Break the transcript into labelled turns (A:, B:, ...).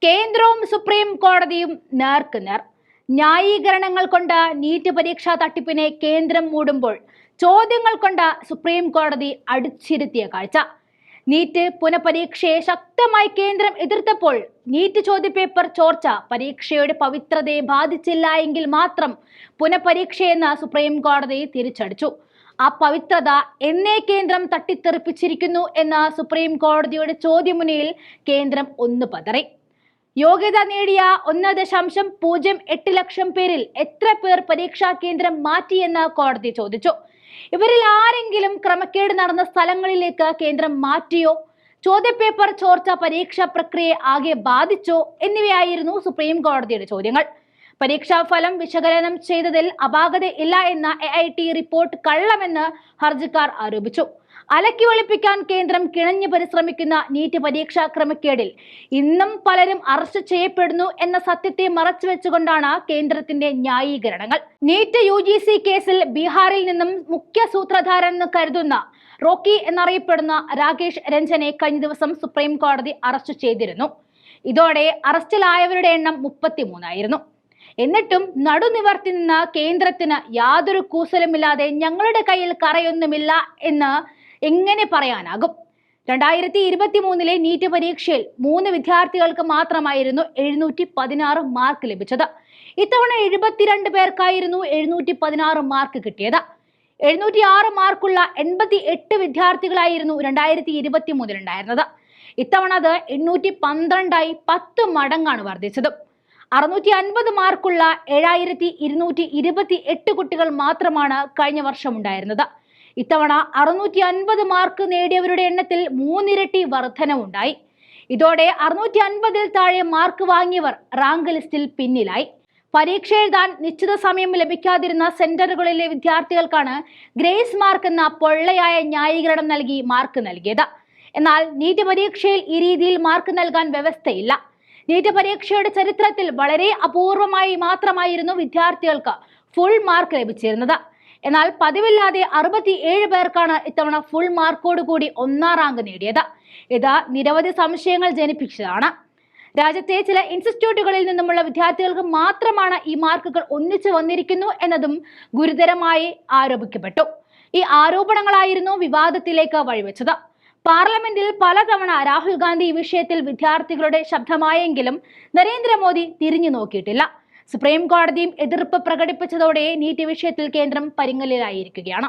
A: കേന്ദ്രവും സുപ്രീം കോടതിയും നേർക്കുനേർ. ന്യായീകരണങ്ങൾ കൊണ്ട് നീറ്റ് പരീക്ഷാ തട്ടിപ്പിനെ കേന്ദ്രം മൂടുമ്പോൾ ചോദ്യങ്ങൾ കൊണ്ട് സുപ്രീം കോടതി അടിച്ചിരുത്തിയ കാഴ്ച. നീറ്റ് പുനഃപരീക്ഷയെ ശക്തമായി കേന്ദ്രം എതിർത്തപ്പോൾ നീറ്റ് ചോദ്യപേപ്പർ ചോർച്ച പരീക്ഷയുടെ പവിത്രതയെ ബാധിച്ചില്ല എങ്കിൽ മാത്രം പുനഃപരീക്ഷയെന്ന് സുപ്രീം കോടതി തിരിച്ചടിച്ചു. ആ പവിത്രത എന്നേ കേന്ദ്രം തട്ടിത്തെറിപ്പിച്ചിരിക്കുന്നു എന്ന സുപ്രീം കോടതിയുടെ ചോദ്യമുനയിൽ കേന്ദ്രം ഒന്ന് പതറി. യോഗ്യത നേടിയ 1.08 ലക്ഷം പേരിൽ എത്ര പേർ പരീക്ഷാ കേന്ദ്രം മാറ്റിയെന്ന് കോടതി ചോദിച്ചു. ഇവരിൽ ആരെങ്കിലും ക്രമക്കേട് നടന്ന സ്ഥലങ്ങളിലേക്ക് കേന്ദ്രം മാറ്റിയോ, ചോദ്യപേപ്പർ ചോർച്ച പരീക്ഷാ പ്രക്രിയയെ ആകെ ബാധിച്ചോ എന്നിവയായിരുന്നു സുപ്രീം കോടതിയുടെ ചോദ്യങ്ങൾ. പരീക്ഷാ ഫലം വിശകലനം ചെയ്തതിൽ അപാകതയില്ല എന്ന AIT റിപ്പോർട്ട് കള്ളമെന്ന് ഹർജിക്കാർ ആരോപിച്ചു. അലക്കി വെളുപ്പിക്കാൻ കേന്ദ്രം കിണഞ്ഞു പരിശ്രമിക്കുന്ന നീറ്റ് പരീക്ഷാ ക്രമക്കേടിൽ ഇന്നും പലരും അറസ്റ്റ് ചെയ്യപ്പെടുന്നു എന്ന സത്യത്തെ മറച്ചുവെച്ചുകൊണ്ടാണ് കേന്ദ്രത്തിന്റെ ന്യായീകരണങ്ങൾ. നീറ്റ് UGC കേസിൽ ബീഹാറിൽ നിന്നും മുഖ്യ സൂത്രധാരനെന്ന് കരുതുന്ന റോക്കി എന്നറിയപ്പെടുന്ന രാകേഷ് രഞ്ജനെ കഴിഞ്ഞ ദിവസം സുപ്രീം കോടതി അറസ്റ്റ് ചെയ്തിരുന്നു. ഇതോടെ അറസ്റ്റിലായവരുടെ എണ്ണം 33 ആയിരുന്നു. എന്നിട്ടും നടുനിവർത്തി നിന്ന കേന്ദ്രത്തിന് യാതൊരു കൂസലുമില്ലാതെ ഞങ്ങളുടെ കയ്യിൽ കറയൊന്നുമില്ല എന്ന് എങ്ങനെ പറയാനാകും? 2023 നീറ്റ് പരീക്ഷയിൽ 3 വിദ്യാർത്ഥികൾക്ക് മാത്രമായിരുന്നു 716 മാർക്ക് ലഭിച്ചത്. ഇത്തവണ 72 പേർക്കായിരുന്നു 716 മാർക്ക് കിട്ടിയത്. 706 മാർക്കുള്ള 88 വിദ്യാർത്ഥികളായിരുന്നു 2023 ഉണ്ടായിരുന്നത്. ഇത്തവണ അത് 812ആയി 10 മടങ്ങാണ് വർദ്ധിച്ചത്. 650 മാർക്കുള്ള 7228 കുട്ടികൾ മാത്രമാണ് കഴിഞ്ഞ വർഷം ഉണ്ടായിരുന്നത്. ഇത്തവണ 650 മാർക്ക് നേടിയവരുടെ എണ്ണത്തിൽ 3 ഇരട്ടി വർധനവുണ്ടായി. ഇതോടെ 650-ൽ താഴെ മാർക്ക് വാങ്ങിയവർ റാങ്ക് ലിസ്റ്റിൽ പിന്നിലായി. പരീക്ഷ എഴുതാൻ നിശ്ചിത സമയം ലഭിക്കാതിരുന്ന സെന്ററുകളിലെ വിദ്യാർത്ഥികൾക്കാണ് ഗ്രേസ് മാർക്ക് എന്ന പൊള്ളയായ ന്യായീകരണം നൽകി മാർക്ക് നൽകിയത്. എന്നാൽ നീറ്റ് പരീക്ഷയിൽ ഈ രീതിയിൽ മാർക്ക് നൽകാൻ വ്യവസ്ഥയില്ല. നീറ്റ് പരീക്ഷയുടെ ചരിത്രത്തിൽ വളരെ അപൂർവമായി മാത്രമായിരുന്നു വിദ്യാർത്ഥികൾക്ക് ഫുൾ മാർക്ക് ലഭിച്ചിരുന്നത്. എന്നാൽ പതിവില്ലാതെ 67 പേർക്കാണ് ഇത്തവണ ഫുൾ മാർക്കോട് കൂടി 1ാം റാങ്ക് നേടിയത്. ഇത് നിരവധി സംശയങ്ങൾ ജനിപ്പിച്ചതാണ്. രാജ്യത്തെ ചില ഇൻസ്റ്റിറ്റ്യൂട്ടുകളിൽ നിന്നുമുള്ള വിദ്യാർത്ഥികൾക്ക് മാത്രമാണ് ഈ മാർക്കുകൾ ഒന്നിച്ചു വന്നിരിക്കുന്നു എന്നതും ഗുരുതരമായി ആരോപിക്കപ്പെട്ടു. ഈ ആരോപണങ്ങളായിരുന്നു വിവാദത്തിലേക്ക് വഴിവെച്ചത്. പാർലമെന്റിൽ പലതവണ രാഹുൽ ഗാന്ധി ഈ വിഷയത്തിൽ വിദ്യാർത്ഥികളുടെ ശബ്ദമായെങ്കിലും നരേന്ദ്രമോദി തിരിഞ്ഞു നോക്കിയിട്ടില്ല. സുപ്രീം കോടതിയും എതിർപ്പ് പ്രകടിപ്പിച്ചതോടെ നീറ്റ് വിഷയത്തിൽ കേന്ദ്രം പരിങ്ങലിലായിരിക്കുകയാണ്.